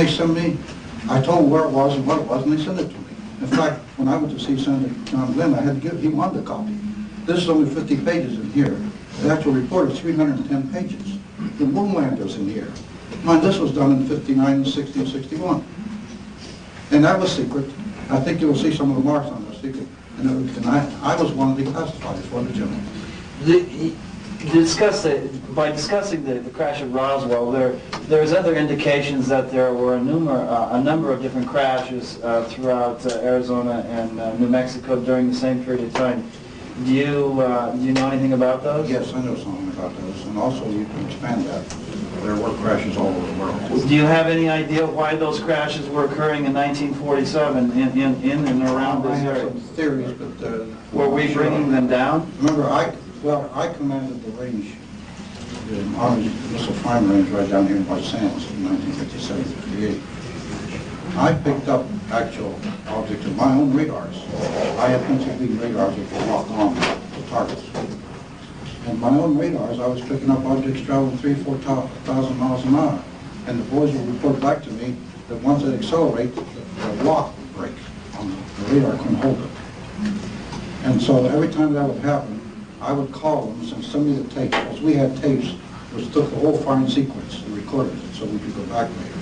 they send me, I told them where it was and what it was, and they sent it to me. In fact, when I went to see Senator John Glenn, I had to give, he wanted a copy. This is only 50 pages in here. The actual report is 310 pages. The moon landers in here. Mind, this was done in 59 and 60 and 61. And that was secret. I think you will see some of the marks on the secret. And I was one of the classifiers for the general. By discussing the crash of Roswell, there's other indications that there were a number of different crashes throughout Arizona and New Mexico during the same period of time. Do you know anything about those? Yes, I know something about those, and also you can expand that. There were crashes all over the world. Do you have any idea why those crashes were occurring in 1947 in and around this area? I have some theories, but were we bringing them down? Remember, I commanded the range, the Army Missile Flying Range right down here in White Sands in 1957-58. I picked up actual objects of my own radars. I had pencil beam radars that were locked on to targets. And my own radars, I was picking up objects traveling 3,000 or 4,000 miles an hour. And the boys would report back to me that once it accelerated, the lock would break. The radar couldn't hold it. And so every time that would happen, I would call them and send me the tapes, because we had tapes which took the whole flying sequence and recorded it so we could go back later.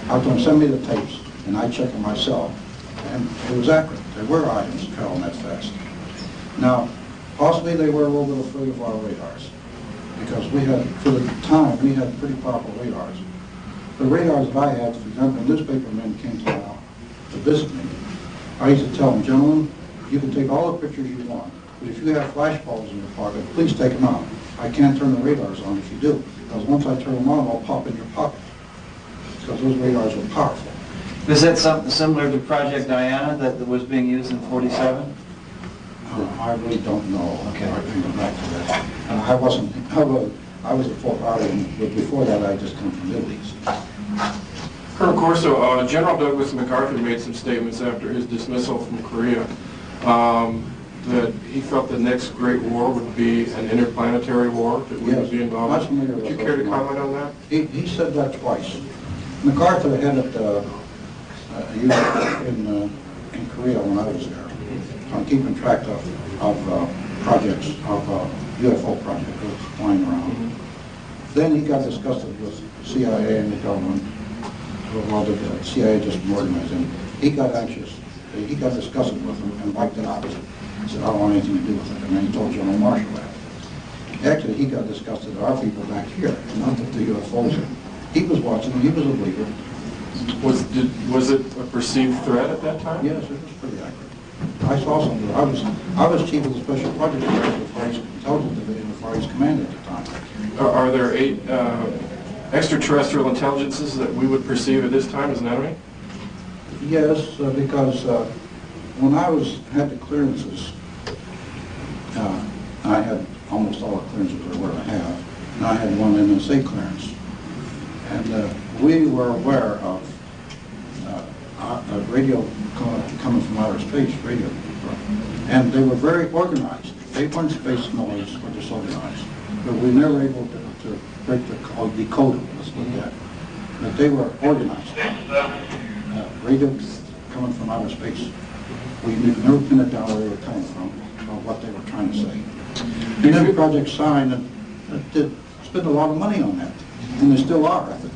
I told them, send me the tapes, and I checked them myself. And it was accurate. There were items traveling that fast. Now, possibly they were a little bit afraid of our radars, because we had, for the time, we had pretty powerful radars. The radars that I had, for example, newspapermen came to visit me. I used to tell them, gentlemen, you can take all the pictures you want, but if you have flash bulbs in your pocket, please take them out. I can't turn the radars on if you do, because once I turn them on, I'll pop in your pocket, because those radars were powerful. Is that something similar to Project Diana that was being used in 47? I really don't know. Okay. I can go back to that. I was at Fort Arlington, but before that I just come from the Middle East. Colonel Corso, General Douglas MacArthur made some statements after his dismissal from Korea that he felt the next great war would be an interplanetary war that we would be involved in. Would you care to comment on that? He said that twice. MacArthur headed a unit in Korea when I was there, on keeping track of projects, of UFO projects that was flying around. Then he got disgusted with CIA and the government. Well, the CIA just organized him. He got anxious. He got disgusted with them and wiped it out. He said, I don't want anything to do with it. And then he told General Marshall that. Actually, he got disgusted at our people back here, not at the UFOs. He was watching them. He was a believer. Was it a perceived threat at that time? Yes, it was pretty accurate. I saw something. I was chief of the Special Projects Director of the Far East Intelligence Division of the Far East Command at the time. Are there 8 extraterrestrial intelligences that we would perceive at this time as an enemy? Yes, because when I had the clearances, I had almost all the clearances there were to have, and I had one NSA clearance. And we were aware of a radio coming from outer space, radio, and they were very organized. They weren't space noise or disorganized, but we were never able to break the code, decode it, let's look at it. But they were organized. Radio coming from outer space. We never pinned it down where they were coming from, or what they were trying to say. And then the project signed, and did spend a lot of money on that, and they still are, I think.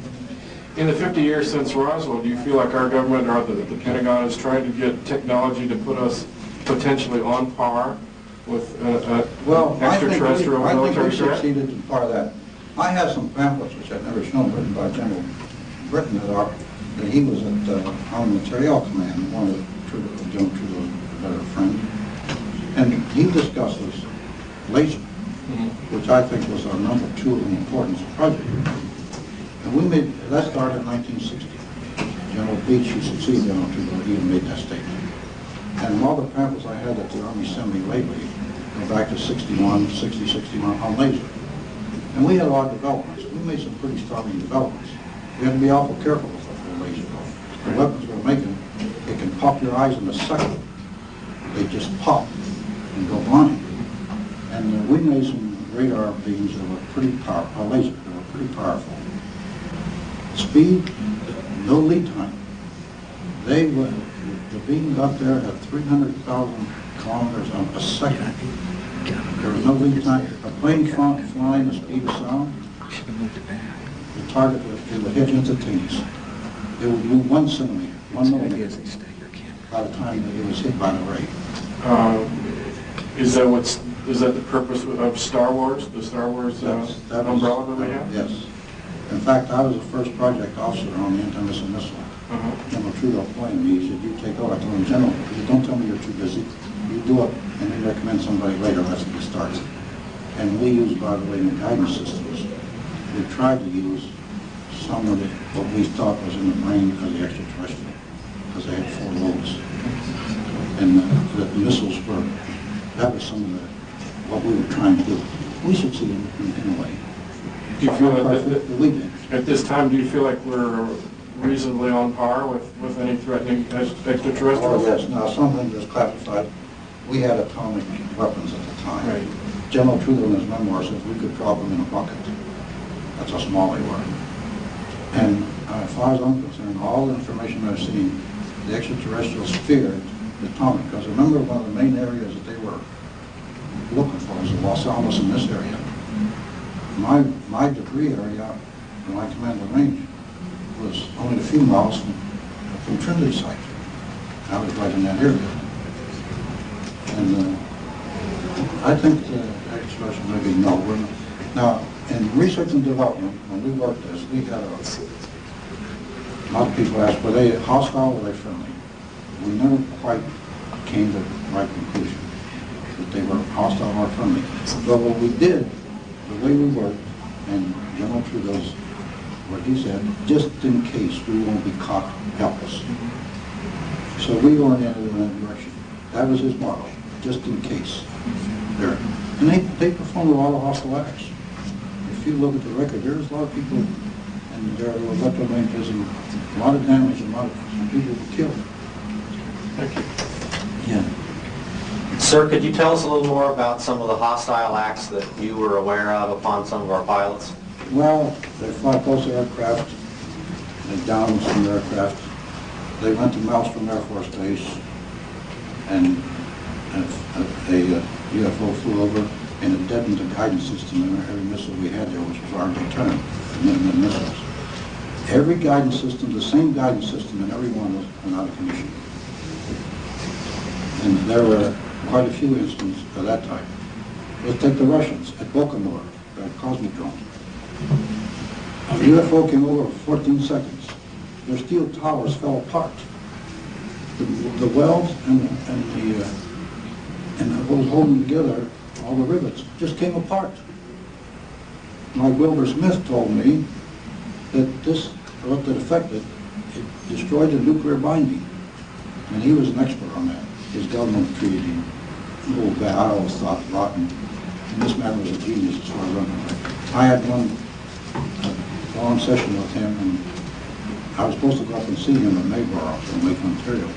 In the 50 years since Roswell, do you feel like our government or the Pentagon is trying to get technology to put us potentially on par with extraterrestrial military threat? I think we succeeded in part of that. I have some pamphlets, which I've never shown, written by General Britton, that he was at Army Materiel Command, one of the General Trudeau's better friend, and he discusses laser, which I think was our number 2 in the importance of the project. And we made, that started in 1960. General Beach, who succeeded General Trudeau, even made that statement. And all the pamphlets I had that the Army sent me lately go back to 61, 60, 61 on laser. And we had a lot of developments. We made some pretty striking developments. We had to be awful careful with the laser. The weapons we're making, it can pop your eyes in a second. They just pop and go blind. And we made some radar beams that were pretty powerful, laser that were pretty powerful. Speed, no lead time. They were, the beam got there at 300,000 kilometers a second. There was no lead time. A plane flying the speed of sound, the target would hit instantaneous. It would move 1 centimeter, 1 millimeter by the time that it was hit by the ray. Is that the purpose of Star Wars, the Star Wars umbrella that we have? Yes. In fact, I was the first project officer on the anti-missile missile. General Trudeau appointed me. He said, "You take over." I told him, "General, you don't tell me you're too busy. You do it, and then recommend somebody later. Let's get started." And we use, by the way, in the guidance systems, we tried to use some of what we thought was in the brain of the extraterrestrial, because they had 4 lobes. And the missiles were, that was some of what we were trying to do. We succeeded in a way. Do you feel that we did. At this time, do you feel like we're reasonably on par with any threatening extraterrestrials? Oh, yes. Now, something that's classified, we had atomic weapons at the time. Right. General Trudeau in his memoir says we could drop them in a bucket. That's how small they were. And as far as I'm concerned, all the information I've seen, the extraterrestrials feared the atomic, because remember one of the main areas that they were looking for was the Los Alamos in this area. My debris area, when I commanded the range, was only a few miles from Trinity site. I was right in that area. And I think the extraterrestrials maybe no. Now, in research and development, when we worked this, we had a lot of people asked, were they hostile or were they friendly? We never quite came to the right conclusion that they were hostile or friendly. But what we did, the way we worked, and General Trudeau's, what he said, just in case we won't be caught helpless. So we oriented in that direction. That was his model, just in case. There. And they performed a lot of hostile acts. If you look at the record, there's a lot of people, and there were electro ranges, and a lot of damage, and a lot of people were killed. Thank you. Yeah. Sir, could you tell us a little more about some of the hostile acts that you were aware of upon some of our pilots? Well, they fly close to aircraft, they downed some aircraft, they went to Malmstrom Air Force Base, and a UFO flew over, and it deadened the guidance system in every missile we had there, which was our deterrent, the Minuteman missiles. Every guidance system, the same guidance system in every one was out of commission. And there were quite a few instances of that type. Let's take the Russians at Baikonur, the Cosmodrome. A UFO came over for 14 seconds. Their steel towers fell apart. The welds and what was holding together, all the rivets, just came apart. Like Wilbur Smith told me that what that affected, it destroyed the nuclear binding. And he was an expert on that. His government treated him a little bad. I always thought rotten. And this man was a genius as far as I'm concerned. I had one long session with him, and I was supposed to go up and see him in Mayboro in Lake Ontario.